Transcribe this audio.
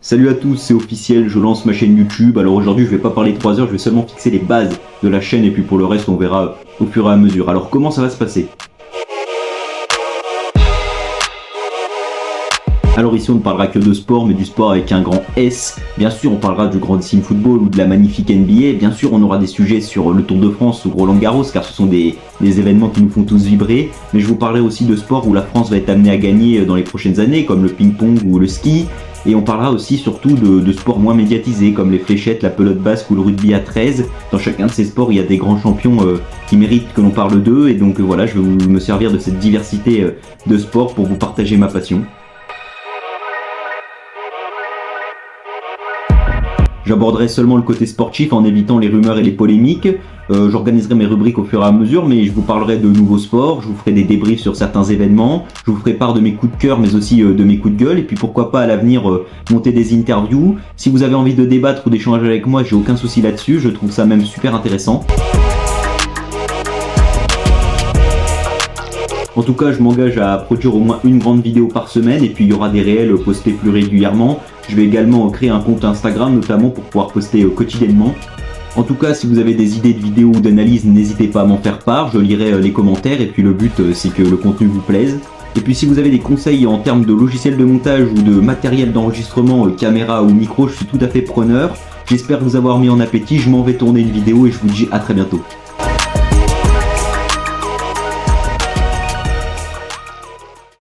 Salut à tous, c'est officiel, je lance ma chaîne YouTube. Alors aujourd'hui je vais pas parler 3 heures, je vais seulement fixer les bases de la chaîne et puis pour le reste on verra au fur et à mesure. Alors comment ça va se passer? Alors ici on ne parlera que de sport, mais du sport avec un grand S. Bien sûr on parlera du grandissime football ou de la magnifique NBA. Bien sûr on aura des sujets sur le Tour de France ou Roland Garros, car ce sont des événements qui nous font tous vibrer. Mais je vous parlerai aussi de sport où la France va être amenée à gagner dans les prochaines années, comme le ping-pong ou le ski. Et on parlera aussi surtout de sports moins médiatisés, comme les fléchettes, la pelote basque ou le rugby à 13. Dans chacun de ces sports, il y a des grands champions qui méritent que l'on parle d'eux. Et donc voilà, je vais me servir de cette diversité de sports pour vous partager ma passion. J'aborderai seulement le côté sportif en évitant les rumeurs et les polémiques. J'organiserai mes rubriques au fur et à mesure, mais je vous parlerai de nouveaux sports, je vous ferai des débriefs sur certains événements, je vous ferai part de mes coups de cœur, mais aussi de mes coups de gueule, et puis pourquoi pas à l'avenir monter des interviews. Si vous avez envie de débattre ou d'échanger avec moi, j'ai aucun souci là-dessus, je trouve ça même super intéressant. En tout cas, je m'engage à produire au moins une grande vidéo par semaine et puis il y aura des réels postés plus régulièrement. Je vais également créer un compte Instagram notamment pour pouvoir poster quotidiennement. En tout cas, si vous avez des idées de vidéos ou d'analyse, n'hésitez pas à m'en faire part, je lirai les commentaires et puis le but c'est que le contenu vous plaise. Et puis si vous avez des conseils en termes de logiciel de montage ou de matériel d'enregistrement, caméra ou micro, je suis tout à fait preneur. J'espère vous avoir mis en appétit, je m'en vais tourner une vidéo et je vous dis à très bientôt.